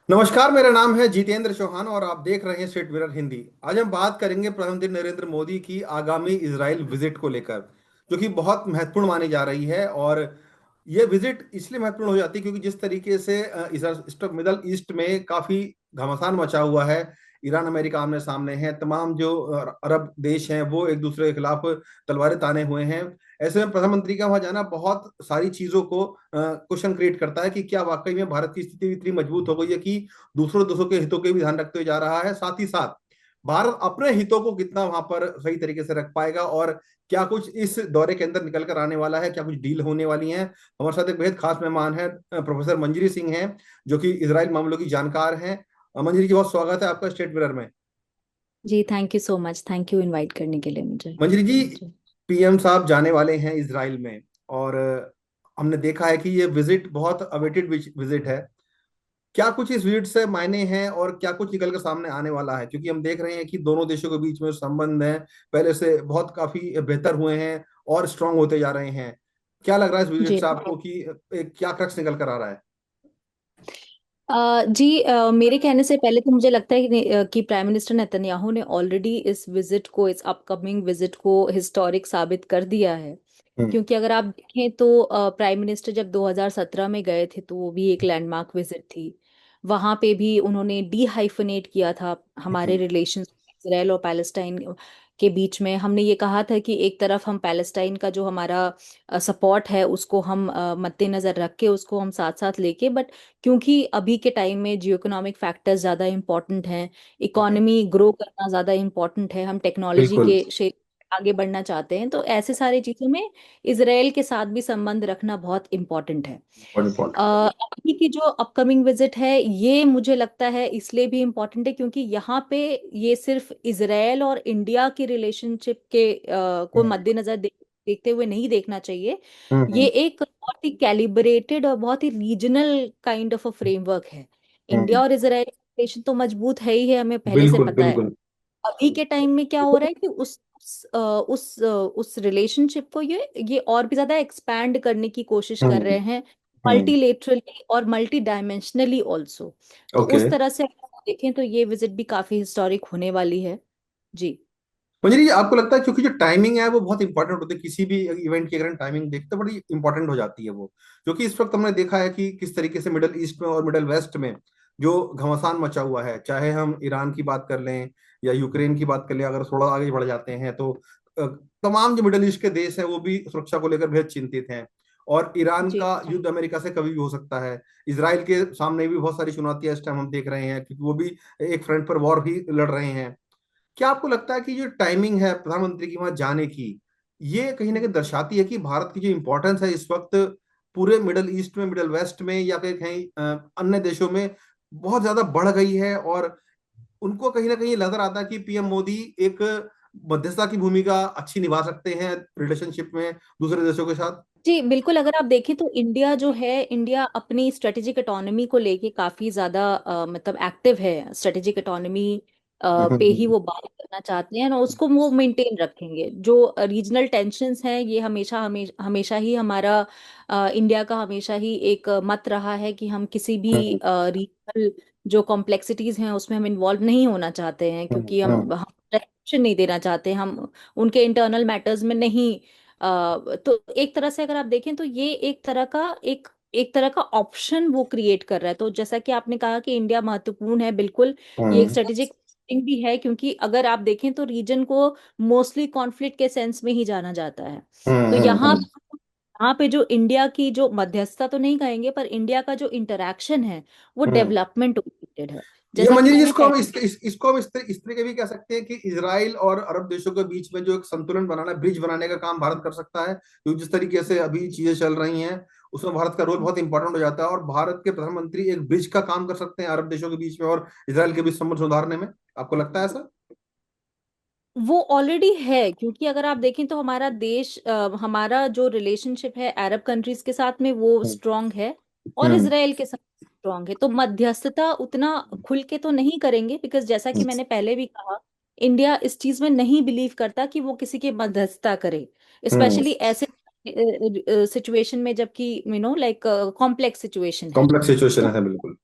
नमस्कार, मेरा नाम है जितेंद्र चौहान और आप देख रहे हैं स्टेट मिरर हिंदी। आज हम बात करेंगे प्रधानमंत्री नरेंद्र मोदी की आगामी इजराइल विजिट को लेकर, जो कि बहुत महत्वपूर्ण मानी जा रही है। और ये विजिट इसलिए महत्वपूर्ण हो जाती है क्योंकि जिस तरीके से मिडल ईस्ट में काफी घमासान मचा हुआ है। ईरान अमेरिका आमने सामने हैं, तमाम जो अरब देश हैं वो एक दूसरे के खिलाफ तलवारें ताने हुए हैं। ऐसे में प्रधानमंत्री का वहां जाना बहुत सारी चीजों को क्वेश्चन क्रिएट करता है कि क्या वाकई में भारत की स्थिति इतनी मजबूत हो गई है कि दूसरों देशों के हितों के भी ध्यान रखते हुए जा रहा है। साथ ही साथ भारत अपने हितों को कितना वहां पर सही तरीके से रख पाएगा, और क्या कुछ इस दौरे के अंदर निकल कर आने वाला है, क्या कुछ डील होने वाली है। हमारे साथ एक बेहद खास मेहमान है, प्रोफेसर मंजरी सिंह हैं, जो कि इजराइल मामलों की जानकार हैं। मंजरी जी, बहुत स्वागत है आपका स्टेट मिरर में। जी, thank you so much. Thank you invite करने के लिए मुझे। मंजरी जी, जी पीएम साहब जाने वाले हैं इजराइल में, और हमने देखा है कि ये विजिट बहुत अवेटेड विजिट है। क्या कुछ इस विजिट से मायने हैं और क्या कुछ निकल कर सामने आने वाला है, क्योंकि हम देख रहे हैं कि दोनों देशों के बीच में जो संबंध है पहले से बहुत काफी बेहतर हुए हैं और स्ट्रांग होते जा रहे हैं। क्या लग रहा है इस विजिट जी से आपको कि क्या क्रक्स निकल कर आ रहा है? मेरे कहने से पहले तो मुझे लगता है कि प्राइम मिनिस्टर नेतन्याहू ने ऑलरेडी इस विजिट को, इस अपकमिंग विजिट को हिस्टोरिक साबित कर दिया है। हम्म। क्योंकि अगर आप देखें तो प्राइम मिनिस्टर जब 2017 में गए थे तो वो भी एक लैंडमार्क विजिट थी। वहां पे भी उन्होंने डी हाइफनेट किया था हमारे हम्म। रिलेशंस इसराइल और पैलेस्टाइन के बीच में। हमने ये कहा था कि एक तरफ हम पैलेस्टाइन का जो हमारा सपोर्ट है उसको हम मद्देनजर रख के उसको हम साथ साथ लेके, बट क्योंकि अभी के टाइम में जियो इकोनॉमिक फैक्टर्स ज़्यादा इम्पोर्टेंट हैं, हम्म। इकोनॉमी ग्रो करना ज़्यादा इम्पोर्टेंट है, हम टेक्नोलॉजी बिल्कुल। के क्षेत्र में आगे बढ़ना चाहते हैं, तो ऐसे सारी चीज़ों में इसराइल के साथ भी संबंध रखना बहुत इम्पोर्टेंट है। बहुत इंपॉर्टेंट। अभी की जो अपकमिंग विजिट है ये मुझे लगता है इसलिए भी इम्पोर्टेंट है क्योंकि यहाँ पे ये सिर्फ इसराइल और इंडिया की रिलेशनशिप के को हम्म। मद्देनजर देखते हुए नहीं देखना चाहिए। ये हम्म। एक बहुत ही कैलिब्रेटेड और बहुत ही regional kind of a framework है। India hmm. और इसराइल की रिलेशन तो मजबूत है ही है, हमें पहले से बिल्कुल पता है। बिल्कुल। अभी के टाइम में क्या हो रहा है कि उस रिलेशनशिप को ये और भी ज्यादा एक्सपैंड करने की कोशिश कर हम्म। रहे हैं, हम्म। मल्टीलेटरली और मल्टी डायमेंशनली ऑल्सो। तो ओके। उस तरह से अगर आप देखें तो ये विजिट भी काफी हिस्टोरिक होने वाली है। जी मुझे ये आपको लगता है, क्योंकि जो टाइमिंग है वो बहुत इंपॉर्टेंट होती है किसी भी इवेंट की, अगर टाइमिंग देखते तो बड़ी इंपॉर्टेंट हो जाती है वो। क्योंकि इस वक्त हमने देखा है कि किस तरीके से मिडल ईस्ट में और मिडल वेस्ट में जो घमासान मचा हुआ है, चाहे हम ईरान की बात कर लें या यूक्रेन की बात कर लें, अगर थोड़ा आगे बढ़ जाते हैं तो अ, तमाम जो मिडल ईस्ट के देश हैं वो भी सुरक्षा को लेकर बेहद चिंतित हैं। और ईरान जी का युद्ध अमेरिका से कभी भी हो सकता है। इसराइल के सामने भी बहुत सारी चुनौतियां इस टाइम हम देख रहे हैं, क्योंकि वो भी एक फ्रंट पर वॉर भी लड़ रहे हैं। क्या आपको लगता है कि जो टाइमिंग है प्रधानमंत्री की वहां जाने की, ये कहीं ना कहीं दर्शाती है कि भारत की जो इंपॉर्टेंस है इस वक्त पूरे मिडल ईस्ट में, मिडल वेस्ट में, या फिर कहीं अन्य देशों में बहुत ज्यादा बढ़ गई है, और उनको कहीं ना कहीं नजर आता है कि पीएम मोदी एक मध्यस्थता की भूमिका अच्छी निभा सकते हैं रिलेशनशिप में दूसरे देशों के साथ? जी बिल्कुल। अगर आप देखें तो इंडिया जो है, इंडिया अपनी स्ट्रेटेजिक ऑटोनॉमी को लेके काफी ज्यादा मतलब एक्टिव है। स्ट्रेटेजिक ऑटोनॉमी पे ही हम्म। वो बात करना चाहते हैं और उसको वो मेंटेन रखेंगे। जो रीजनल टेंशन्स हैं ये हमेशा ही हमारा इंडिया का हमेशा ही एक मत रहा है कि हम किसी भी हम्म। रीजनल जो कॉम्प्लेक्सिटीज हैं उसमें हम इन्वॉल्व नहीं होना चाहते हैं, क्योंकि हम्म। हम डायरेक्शन नहीं देना चाहते, हम उनके इंटरनल मैटर्स में नहीं। तो एक तरह से अगर आप देखें तो ये एक तरह का ऑप्शन वो क्रिएट कर रहा है। तो जैसा कि आपने कहा कि इंडिया महत्वपूर्ण है, बिल्कुल ये एक हम्म। स्ट्रेटेजिक भी है, क्योंकि अगर आप देखें तो रीजन को मोस्टली कॉन्फ्लिक्ट के सेंस में ही जाना जाता है। तो हम्म। यहाँ पे जो इंडिया की जो मध्यस्थता तो नहीं कहेंगे, पर इंडिया का जो इंटरेक्शन है वो हम्म। डेवलपमेंट ओरिएंटेड है। ये जैसा कि मंजरी, मैंने जिसको हम पहले इसको हम इस तरीके भी कह सकते हैं कि इसराइल और अरब देशों के बीच में जो एक संतुलन बनाना, ब्रिज बनाने का काम भारत कर सकता है, क्योंकि जिस तरीके से अभी चीजें चल रही हैं उसमें भारत का रोल बहुत इंपॉर्टेंट हो जाता है, और भारत के प्रधानमंत्री एक ब्रिज का काम कर सकते हैं अरब देशों के बीच में और इसराइल के बीच संबंध सुधारने में। आपको लगता है ऐसा? वो ऑलरेडी है, क्योंकि अगर आप देखें तो हमारा देश हमारा जो रिलेशनशिप है अरब कंट्रीज के साथ में वो हम्म। स्ट्रांग है और हम्म। इसराइल के साथ स्ट्रांग है। तो मध्यस्थता उतना खुल के तो नहीं करेंगे, बिकॉज जैसा कि मैंने पहले भी कहा, इंडिया इस चीज में नहीं बिलीव करता कि वो किसी की मध्यस्थता करे, हम्म। स्पेशली ऐसे सिचुएशन में, जबकि लाइक कॉम्प्लेक्स सिचुएशन है। कॉम्प्लेक्स सिचुएशन तो है, बिल्कुल।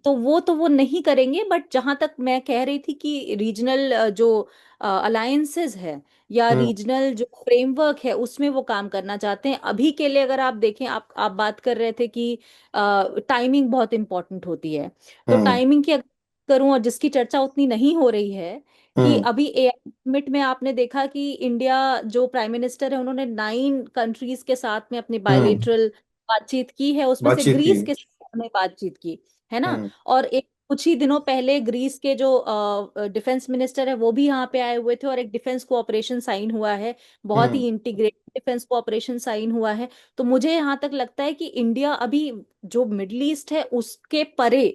तो वो नहीं करेंगे, बट जहां तक मैं कह रही थी कि रीजनल जो अलायंसेस है या हम्म। रीजनल जो फ्रेमवर्क है उसमें वो काम करना चाहते हैं। अभी के लिए अगर आप देखें, आप बात कर रहे थे कि टाइमिंग बहुत इंपॉर्टेंट होती है। तो हम्म। टाइमिंग की अगर करूं, और जिसकी चर्चा उतनी नहीं हो रही है, कि हम्म। अभी एआई समिट में आपने देखा कि इंडिया जो प्राइम मिनिस्टर है उन्होंने 9 कंट्रीज के साथ में अपनी हम्म। बायलेटरल बातचीत की है, उसमें से बातचीत की। ग्रीस के साथ में बातचीत की है ना। हम्म। और एक कुछ ही दिनों पहले ग्रीस के जो डिफेंस मिनिस्टर है वो भी यहाँ पे आए हुए थे, और एक डिफेंस कोऑपरेशन साइन हुआ है, बहुत हम्म। ही इंटीग्रेटेड डिफेंस कोऑपरेशन साइन हुआ है। तो मुझे यहाँ तक लगता है कि इंडिया अभी जो मिडल ईस्ट है उसके परे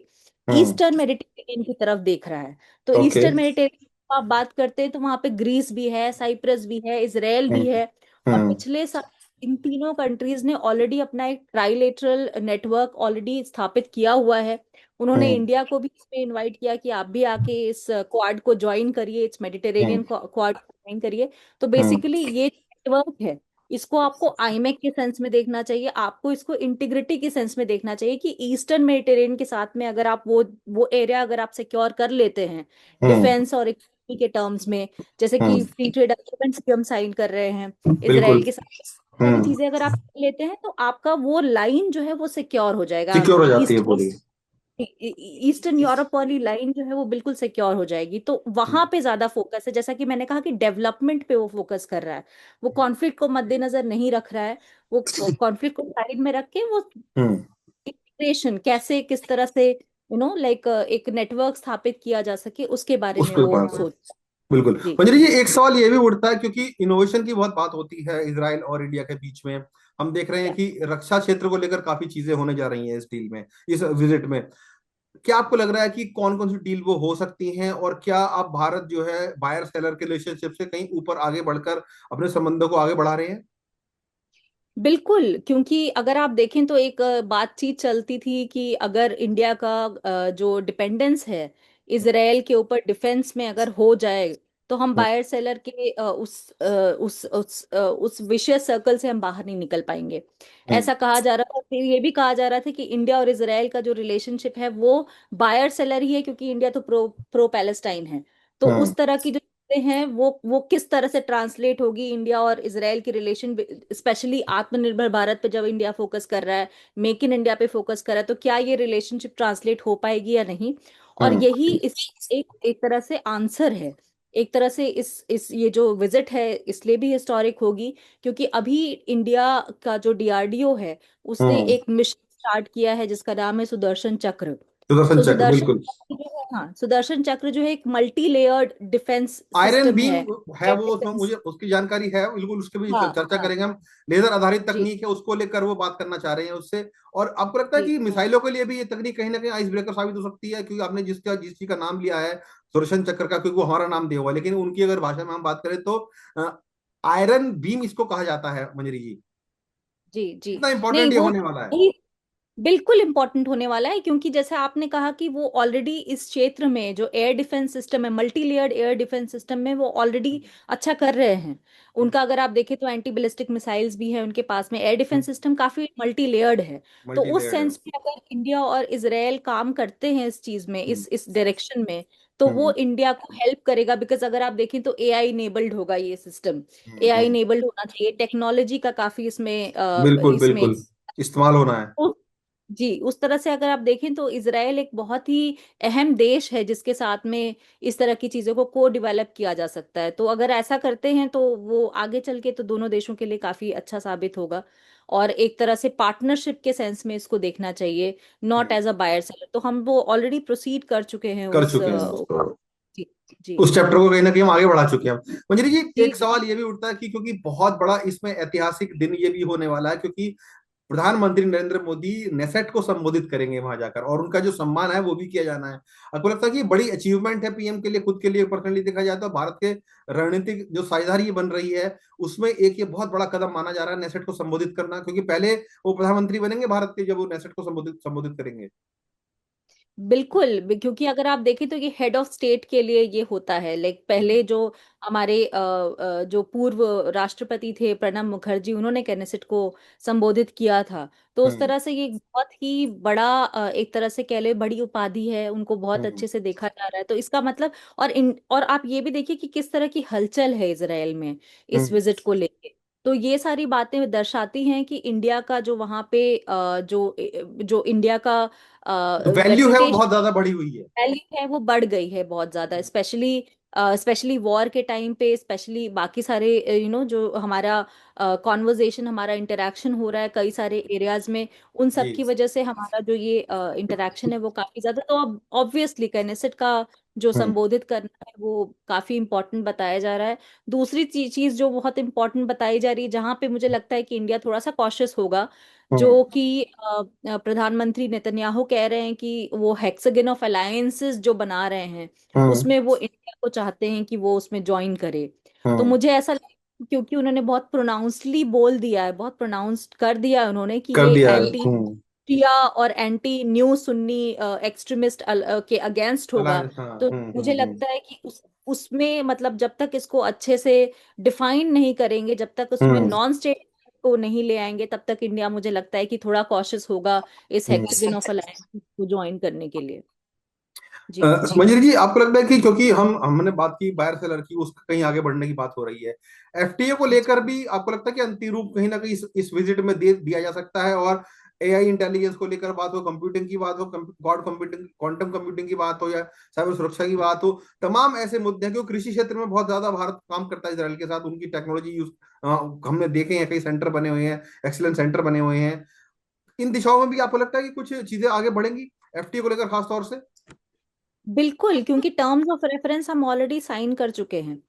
हम्म। ईस्टर्न मेडिटेरेनियन की तरफ देख रहा है। तो ओके। ईस्टर्न मेडिटेरेनियन आप बात करते हैं तो वहां पे ग्रीस भी है, साइप्रस भी है, इसराइल भी हम्म। है। और हम्म। पिछले साल इन तीनों कंट्रीज ने ऑलरेडी अपना एक ट्राइलेटरल नेटवर्क ऑलरेडी स्थापित किया हुआ है। उन्होंने हम्म। इंडिया को भी इसमें इनवाइट किया कि आप भी आके इस क्वाड को ज्वाइन करिए, इस हम्म। मेडिटेरेनियन क्वाड को ज्वाइन करिए। तो हम्म। बेसिकली ये नेटवर्क है, इसको आपको आईमेक के सेंस में देखना चाहिए, आपको इसको इंटीग्रिटी के सेंस में देखना चाहिए कि ईस्टर्न मेडिटेरेनियन के साथ में अगर आप वो एरिया अगर आप सिक्योर कर लेते हैं हम्म। डिफेंस और इकोनॉमी के टर्म्स में, जैसे कि हम्म। फ्री ट्रेड एग्रीमेंट्स भी हम साइन कर रहे हैं बिल्कुल। इसराइल के साथ, सारी हम्म। चीजें अगर आप लेते हैं तो आपका वो लाइन जो है वो सिक्योर हो जाएगा। सिक्योर हो जाती है ईस्ट पूरी। ईस्टर्न यूरोप वाली लाइन जो है वो बिल्कुल सिक्योर हो जाएगी। तो वहां हम्म। पे ज्यादा फोकस है, जैसा कि मैंने कहा कि डेवलपमेंट पे वो फोकस कर रहा है, वो कॉन्फ्लिक्ट को मद्देनजर नहीं रख रहा है। वो कॉन्फ्लिक्ट को साइड में रख के वो हम्म। इंटीग्रेशन कैसे, किस तरह से लाइक एक नेटवर्क स्थापित किया जा सके उसके बारे में उसके वो बारे में। सोच। बिल्कुल। जी मंजरी जी, एक सवाल ये भी उठता है क्योंकि इनोवेशन की बहुत बात होती है इसराइल और इंडिया के बीच में। हम देख रहे हैं कि रक्षा क्षेत्र को लेकर काफी चीजें होने जा रही हैं इस डील में, इस विजिट में। क्या आपको लग रहा है कि कौन कौन सी डील वो हो सकती हैं, और क्या आप भारत जो है बायर सेलर के रिलेशनशिप से कहीं ऊपर आगे बढ़कर अपने संबंधों को आगे बढ़ा रहे हैं? बिल्कुल, क्योंकि अगर आप देखें तो एक बातचीत चलती थी कि अगर इंडिया का जो डिपेंडेंस है इसराइल के ऊपर डिफेंस में अगर हो जाए तो हम हम्म। बायर सेलर के उस विशेष सर्कल से हम बाहर नहीं निकल पाएंगे, हम्म। ऐसा कहा जा रहा था। फिर ये भी कहा जा रहा था कि इंडिया और इसराइल का जो रिलेशनशिप है वो बायर सेलर ही है, क्योंकि इंडिया तो प्रो प्रो पैलेस्टाइन है। तो हम्म। उस तरह की जो हैं वो किस तरह से ट्रांसलेट होगी इंडिया और इसराइल की रिलेशन, स्पेशली आत्मनिर्भर भारत पे जब इंडिया फोकस कर रहा है, मेक इन इंडिया पे फोकस कर रहा है, तो क्या ये रिलेशनशिप ट्रांसलेट हो पाएगी या नहीं। और हम्म। यही इस एक एक तरह से आंसर है। एक तरह से इस ये जो विजिट है इसलिए भी हिस्टोरिक होगी क्योंकि अभी इंडिया का जो डीआरडीओ है उसने हम्म। एक मिशन स्टार्ट किया है जिसका नाम है सुदर्शन चक्र। सुदर्शन तो चक्र, सुदर्शन बिल्कुल। चक्र जो है, हाँ, सुदर्शन चक्र जो है एक multi layered defence iron system beam है, है एयर वो, उसमें मुझे डिफेंस। उसकी जानकारी है बिल्कुल, उसके भी हाँ चर्चा हाँ। करेंगे हम। लेजर आधारित जी तकनीक है, उसको लेकर वो बात करना चाह रहे हैं उससे। और आपको लगता है जी कि मिसाइलों के लिए भी ये तकनीक कहीं ना कहीं आइस ब्रेकर साबित हो सकती है? क्योंकि आपने जिस चीज का नाम लिया है सुदर्शन चक्र का, क्योंकि वो हमारा नाम दिया हुआ है, लेकिन उनकी अगर भाषा में हम बात करें तो आयरन बीम इसको कहा जाता है, मंजरी जी। जी जी। कितना नहीं, इंपॉर्टेंट ये वो होने वाला है? वही बिल्कुल इंपॉर्टेंट होने वाला है, क्योंकि जैसे आपने कहा कि वो ऑलरेडी इस क्षेत्र में जो एयर डिफेंस सिस्टम है, multi layered air defence system में वो ऑलरेडी अच्छा कर रहे हैं। उनका अगर आप देखें तो एंटी बैलिस्टिक मिसाइल्स भी है उनके पास में, एयर डिफेंस सिस्टम काफी मल्टी लेयर्ड है। तो मल्टी उस लेयर्ड है। सेंस में अगर इंडिया और इसराइल काम करते हैं इस चीज में, हम्म। इस डायरेक्शन में, तो वो हम्म। इंडिया को हेल्प करेगा। बिकॉज अगर आप देखें तो एआई इनेबल्ड होगा ये सिस्टम, एआई हम्म। इनेबल्ड होना चाहिए, टेक्नोलॉजी का काफी इसमें बिल्कुल इसमें बिल्कुल। इस्तेमाल होना है। जी, उस तरह से अगर आप देखें तो इसराइल एक बहुत ही अहम देश है जिसके साथ में इस तरह की चीजों को को डेवलप किया जा सकता है। तो अगर ऐसा करते हैं तो वो आगे चल के तो दोनों देशों के लिए काफी अच्छा साबित होगा। और एक तरह से पार्टनरशिप के सेंस में इसको देखना चाहिए, not hmm. As a buyer seller. तो हम वो ऑलरेडी प्रोसीड कर चुके हैं कर उस चुके हैं उसको। जी जी उस चैप्टर को कहीं ना कहीं हम आगे बढ़ा चुके हैं। मंजरी जी, जी एक सवाल ये भी उठता है कि क्योंकि बहुत बड़ा इसमें ऐतिहासिक दिन ये भी होने वाला है, क्योंकि प्रधानमंत्री नरेंद्र मोदी नेसेट को संबोधित करेंगे वहां जाकर, और उनका जो सम्मान है वो भी किया जाना है। आपको लगता है कि ये बड़ी अचीवमेंट है पीएम के लिए, खुद के लिए पर्सनली देखा जाए तो भारत के रणनीतिक जो साझेदारी बन रही है उसमें एक ये बहुत बड़ा कदम माना जा रहा है नेसेट को संबोधित करना, क्योंकि पहले वो प्रधानमंत्री बनेंगे भारत के जब वो नेसेट को संबोधित संबोधित करेंगे? बिल्कुल क्योंकि अगर आप देखें तो ये हेड ऑफ स्टेट के लिए ये होता है, लाइक पहले जो हमारे जो पूर्व राष्ट्रपति थे प्रणब मुखर्जी, उन्होंने कैनेसेट को संबोधित किया था। तो उस हम्म। तरह से ये एक बहुत ही बड़ा एक तरह से कह ले बड़ी उपाधि है, उनको बहुत हम्म। अच्छे से देखा जा रहा है। तो इसका मतलब, और आप ये भी देखिए कि किस तरह की हलचल है इसराइल में इस हम्म। विजिट को लेके। तो ये सारी बातें दर्शाती हैं कि इंडिया का जो वहाँ पे जो इंडिया का जो वैल्यू है वो रेपुटेशन बहुत ज्यादा बढ़ी हुई है। वैल्यू है वो बढ़ गई है बहुत ज्यादा, स्पेशली स्पेशली वॉर के टाइम पे, स्पेशली बाकी सारे जो हमारा कॉन्वर्जेशन, हमारा इंटरेक्शन हो रहा है कई सारे एरियाज में, उन सब जी। की वजह से हमारा जो ये इंटरेक्शन है वो काफी ज्यादा। तो अब ऑब्वियसली कैनेसेट का जो हम्म। संबोधित करना है वो काफी इंपॉर्टेंट बताया जा रहा है। दूसरी चीज जो बहुत इंपॉर्टेंट बताई जा रही है, जहां पे मुझे लगता है कि इंडिया थोड़ा सा कॉशियस होगा, हम्म। जो कि प्रधानमंत्री नेतन्याहू कह रहे हैं कि वो हेक्सागन ऑफ अलायंसेस जो बना रहे हैं हम्म। उसमें वो इंडिया को चाहते हैं कि वो उसमें ज्वाइन करे। तो हम्म। मुझे ऐसा लगता है क्योंकि उन्होंने बहुत प्रोनाउंसली बोल दिया है, बहुत प्रोनाउंस्ड कर दिया है उन्होंने कि कर ये दिया है। एंटी शिया और एंटी न्यू सुन्नी एक्सट्रीमिस्ट के अगेंस्ट होगा। अलायंस, हाँ। तो मुझे लगता है कि उसमें मतलब जब तक इसको अच्छे से डिफाइन नहीं करेंगे, जब तक उसमें हम्म। नॉन स्टेट को नहीं ले आएंगे, तब तक इंडिया मुझे लगता है कि थोड़ा कॉशियस होगा इस हेक्सागन ऑफ अलायंस को ज्वाइन करने के लिए। जी। मंजरी जी, आपको लगता है कि क्योंकि हमने बात की बायर सेलर की, उसका कहीं आगे बढ़ने की बात हो रही है, एफटीए को लेकर भी आपको लगता है कि अंतिम रूप कहीं ना कहीं इस विजिट में दे दिया जा सकता है? और एआई इंटेलिजेंस को लेकर बात हो, कंप्यूटिंग की बात हो, क्वाड कंप्यूटिंग, क्वांटम कंप्यूटिंग की बात हो, या साइबर सुरक्षा की बात हो, तमाम ऐसे मुद्दे हैं। क्योंकि कृषि क्षेत्र में बहुत ज्यादा भारत काम करता है इसराइल के साथ, उनकी टेक्नोलॉजी यूज हमने देखे हैं, कई सेंटर बने हुए हैं, एक्सीलेंट सेंटर बने हुए हैं। इन दिशाओं में भी आपको लगता है कि कुछ चीजें आगे बढ़ेंगी एफटीए को लेकर, खासतौर से? बिल्कुल, क्योंकि टर्म्स ऑफ रेफरेंस हम ऑलरेडी साइन कर चुके हैं।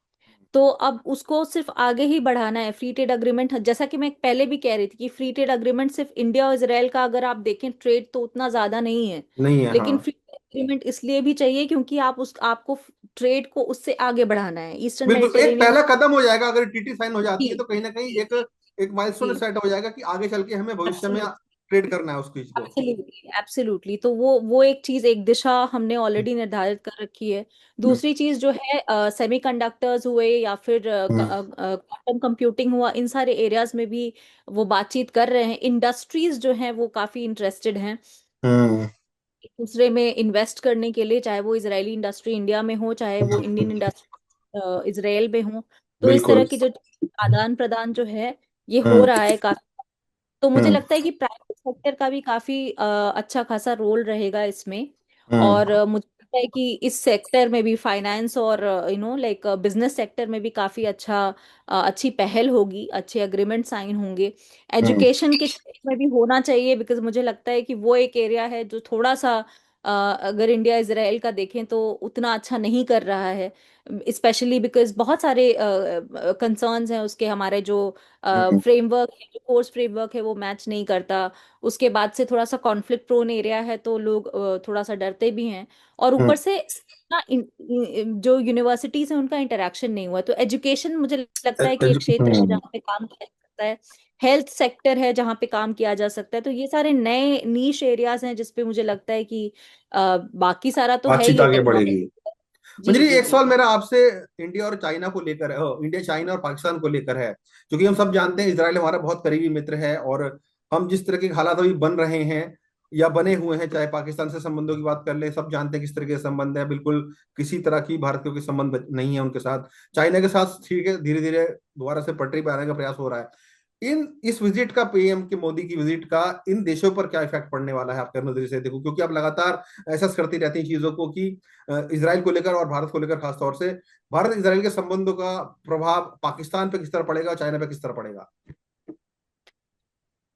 तो अब उसको सिर्फ आगे ही बढ़ाना है। फ्री ट्रेड अग्रीमेंट, जैसा कि मैं पहले भी कह रही थी कि फ्री ट्रेड अग्रीमेंट सिर्फ इंडिया और इसराइल का, अगर आप देखें ट्रेड तो उतना ज्यादा नहीं है, नहीं है, हाँ। लेकिन फ्री ट्रेड अग्रीमेंट इसलिए भी चाहिए क्योंकि आपको ट्रेड को उससे आगे बढ़ाना है, ईस्टर्न बिल्कुल, एक मेडिटेरेनियन। पहला कदम हो जाएगा अगर टीटी साइन हो जाती है, तो कहीं ना कहीं एक एक माइलस्टोन जी। सेट हो जाएगा कि आगे चल के हमें भविष्य में एब्सोल्युटली, ट्रेड करना है उस चीज को। Absolutely, absolutely. तो वो एक चीज, एक दिशा हमने ऑलरेडी निर्धारित कर रखी है। दूसरी चीज जो है सेमीकंडक्टर्स हुए या फिर हम्म। क्वांटम कंप्यूटिंग हुआ, इन सारे एरियाज में भी वो बातचीत कर रहे हैं। इंडस्ट्रीज जो हैं वो काफी इंटरेस्टेड हैं हम्म। एक दूसरे में इन्वेस्ट करने के लिए, चाहे वो इजरायली इंडस्ट्री इंडिया में हो, चाहे वो इंडियन इंडस्ट्री इसराइल में हो। तो इस तरह बिल्कुल। की जो आदान प्रदान जो है ये हो हम्म। रहा है काफी। तो मुझे हम्म। लगता है कि प्राइवेट सेक्टर का भी काफी अच्छा खासा रोल रहेगा इसमें। और हम्म। मुझे लगता है कि इस सेक्टर में भी, फाइनेंस और लाइक बिजनेस सेक्टर में भी काफी अच्छी पहल होगी, अच्छे अग्रीमेंट साइन होंगे। हम्म। एजुकेशन के क्षेत्र में भी होना चाहिए, बिकॉज मुझे लगता है कि वो एक एरिया है जो थोड़ा सा अगर इंडिया इसराइल का देखें तो उतना अच्छा नहीं कर रहा है, स्पेशली बिकॉज बहुत सारे कंसर्न्स हैं उसके। हमारे जो हम्म। फ्रेमवर्क है, जो कोर्स फ्रेमवर्क है वो मैच नहीं करता। उसके बाद से थोड़ा सा कॉन्फ्लिक्ट प्रोन एरिया है, तो लोग थोड़ा सा डरते भी हैं। और हम्म। ऊपर से ना जो यूनिवर्सिटीज हैं उनका इंटरेक्शन नहीं हुआ। तो एजुकेशन मुझे लगता है कि एक क्षेत्र है जहाँ पे काम किया जा सकता है। हेल्थ सेक्टर है जहाँ पे काम किया जा सकता है। तो ये सारे नए नीश एरियाज हैं जिसपे मुझे लगता है कि बाकी सारा तो है ही बातचीत है आगे बढ़ेगी। टेक्नोलॉजी। जी मंजरी, जी एक जी। सवाल मेरा आपसे इंडिया और चाइना को लेकर है, इंडिया चाइना और पाकिस्तान को लेकर है। क्योंकि हम सब जानते हैं इजराइल हमारा बहुत करीबी मित्र है, और हम जिस तरह के हालात अभी बन रहे हैं या बने हुए हैं, चाहे पाकिस्तान से संबंधों की बात कर ले, सब जानते हैं किस तरह के संबंध है। बिल्कुल किसी तरह की भारत के कोई संबंध नहीं है उनके साथ। चाइना के साथ ठीक है, धीरे धीरे दोबारा से पटरी पर आने का प्रयास हो रहा है। इन इस विजिट का, पीएम के मोदी की विजिट का इन देशों पर क्या इफेक्ट पड़ने वाला है आपके नजरिए से? देखो, क्योंकि आप लगातार ऐसा करती रहती हैं चीजों को कि इसराइल को लेकर और भारत को लेकर, खासतौर से भारत इसराइल के संबंधों का प्रभाव पाकिस्तान पे किस तरह पड़ेगा, चाइना पे किस तरह पड़ेगा?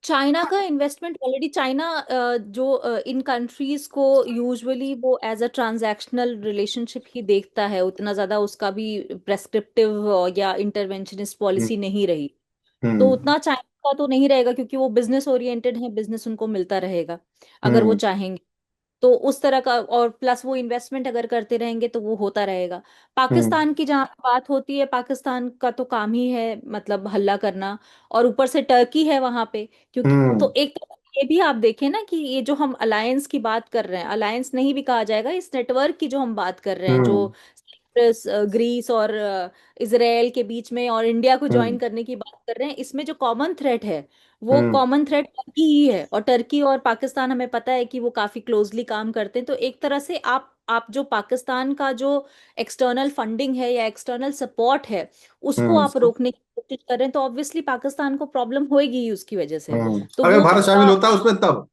चाइना का इन्वेस्टमेंट ऑलरेडी, चाइना जो इन कंट्रीज को यूजुअली वो एज अ ट्रांजैक्शनल रिलेशनशिप ही देखता है, उतना ज्यादा उसका भी प्रेस्क्रिप्टिव या इंटरवेंशनिस्ट हम्म। पॉलिसी नहीं रही। तो हम्म। उतना चाइना का तो नहीं रहेगा क्योंकि वो बिजनेस ओरिएंटेड है, बिजनेस उनको मिलता रहेगा अगर वो हम्म। चाहेंगे। तो उस तरह का, और प्लस वो इन्वेस्टमेंट अगर करते रहेंगे तो वो होता रहेगा। हम्म। पाकिस्तान की जहाँ बात होती है, पाकिस्तान का तो काम ही है मतलब हल्ला करना, और ऊपर से टर्की है वहां पे। क्योंकि हम्म। तो एक तरफ ये भी आप देखें ना कि ये जो हम अलायंस की बात कर रहे हैं, अलायंस नहीं भी कहा जाएगा, इस नेटवर्क की जो हम बात कर रहे हैं, जो हम्म। साइप्रस, ग्रीस और इसराइल के बीच में और इंडिया को ज्वाइन हम्म। करने की बात कर रहे हैं, इसमें जो कॉमन थ्रेट है वो हम्म। कॉमन थ्रेट टर्की ही है। और टर्की और पाकिस्तान हमें पता है कि वो काफी क्लोजली काम करते हैं। तो एक तरह से आप जो पाकिस्तान का जो एक्सटर्नल फंडिंग है या एक्सटर्नल सपोर्ट है उसको हम्म। आप रोकने की कोशिश कर रहे हैं, तो ऑब्वियसली पाकिस्तान को प्रॉब्लम होएगी ही उसकी वजह से। तो अगर वो भारत शामिल होता है उसमें तब।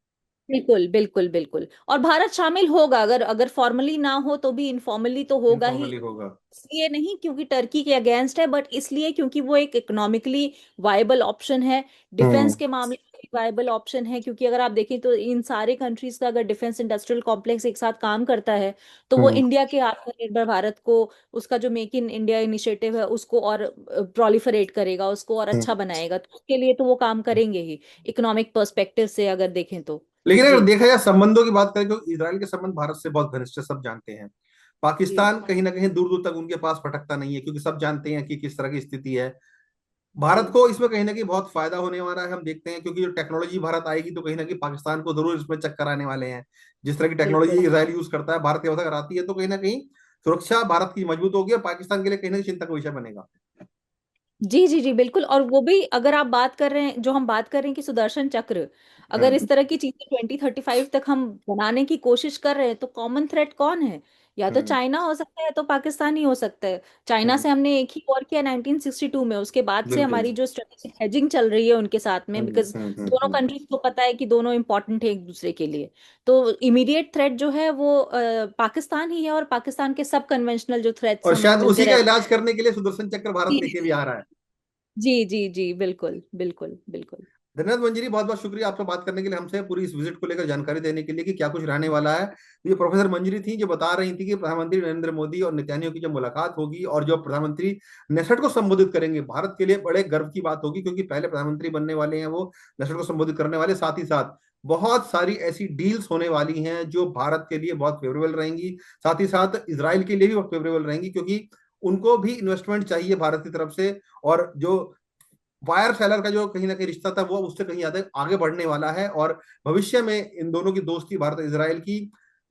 बिल्कुल बिल्कुल बिल्कुल। और भारत शामिल होगा, अगर अगर फॉर्मली ना हो तो भी इनफॉर्मली तो होगा ही। इनफॉर्मली होगा। इसलिए नहीं क्योंकि टर्की के अगेंस्ट है, बट इसलिए क्योंकि वो एक इकोनॉमिकली वायबल ऑप्शन है, डिफेंस हम्म। के मामले में वायबल ऑप्शन है। क्योंकि अगर आप देखें तो इन सारे कंट्रीज का अगर डिफेंस इंडस्ट्रियल कॉम्प्लेक्स एक साथ काम करता है तो वो हम्म। इंडिया के आत्मनिर्भर भारत को, उसका जो मेक इन इंडिया इनिशिएटिव है उसको और प्रोलिफरेट करेगा, उसको और हम्म। अच्छा बनाएगा। तो उसके लिए तो वो काम करेंगे ही, इकोनॉमिक पर्सपेक्टिव से अगर देखें तो। लेकिन अगर जी देखा जाए संबंधों की बात करें तो इसराइल के संबंध भारत से बहुत घनिष्ठ है, सब जानते हैं। जी पाकिस्तान कहीं ना कहीं दूर दूर तक उनके पास भटकता नहीं है, क्योंकि सब जानते हैं कि किस तरह की स्थिति है। भारत जी को इसमें कहीं ना कहीं बहुत फायदा होने वाला है, हम देखते हैं, क्योंकि जो टेक्नोलॉजी भारत आएगी तो कहीं ना कहीं पाकिस्तान को जरूर इसमें चक्कर आने वाले हैं। जिस तरह की टेक्नोलॉजी बिल्कुल। इसराइल यूज करता है, भारत के अगर आती है तो कहीं ना कहीं सुरक्षा भारत की मजबूत होगी और पाकिस्तान के लिए कहीं ना कहीं चिंता का विषय बनेगा। जी जी जी बिल्कुल। और वो भी अगर आप बात कर रहे हैं, जो हम बात कर रहे हैं कि सुदर्शन चक्र, अगर हम्म। इस तरह की चीजें 2035 तक हम बनाने की कोशिश कर रहे हैं तो कॉमन थ्रेट कौन है? या तो हम्म। चाइना हो सकता है, तो पाकिस्तान ही हो सकता है। चाइना हम्म। से हमने एक ही वॉर किया 1962 में, उसके बाद से बिल्कुल। हमारी जो स्ट्रेटेजिक हेजिंग चल रही है उनके साथ में, हम्म। बिकॉज हम्म। दोनों कंट्रीज को पता है कि दोनों इंपॉर्टेंट है एक दूसरे के लिए। तो इमीडिएट थ्रेट जो है वो पाकिस्तान ही है, और पाकिस्तान के सब कन्वेंशनल जो थ्रेट्स और हमें शायद मिलते उसी का रहते इलाज करने के लिए सुदर्शन चक्र भारत लेके भी हैं। आ रहा है। जी जी जी बिल्कुल बिल्कुल बिल्कुल। धन्यवाद मंजरी, बहुत बहुत शुक्रिया आपका बात करने के लिए हमसे, पूरी इस विजिट को लेकर जानकारी देने के लिए कि क्या कुछ रहने वाला है। ये प्रोफेसर मंजरी थी जो बता रही थी कि प्रधानमंत्री नरेंद्र मोदी और नेतन्याहू की जो मुलाकात होगी और जो प्रधानमंत्री नेसेट को संबोधित करेंगे, भारत के लिए बड़े गर्व की बात होगी, क्योंकि पहले प्रधानमंत्री बनने वाले हैं वो नेसेट को संबोधित करने वाले। साथ ही साथ बहुत सारी ऐसी डील्स होने वाली हैं जो भारत के लिए बहुत फेवरेबल रहेंगी, साथ ही साथ इसराइल के लिए भी बहुत फेवरेबल रहेंगी, क्योंकि उनको भी इन्वेस्टमेंट चाहिए भारत की तरफ से। और जो वायर सेलर का जो कहीं ना कहीं रिश्ता था वो उससे कहीं ज्यादा आगे बढ़ने वाला है, और भविष्य में इन दोनों की दोस्ती भारत और इसराइल की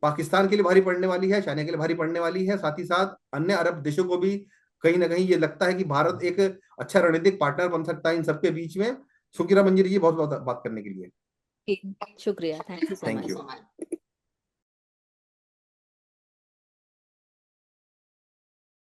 पाकिस्तान के लिए भारी पड़ने वाली है, चाइना के लिए भारी पड़ने वाली है, साथ ही साथ अन्य अरब देशों को भी कहीं ना कहीं ये लगता है कि भारत एक अच्छा रणनीतिक पार्टनर बन सकता है इन सबके बीच में। शुक्रिया मंजरी जी, बहुत बहुत बात करने के लिए। जी, शुक्रिया, thank you so thank much. You.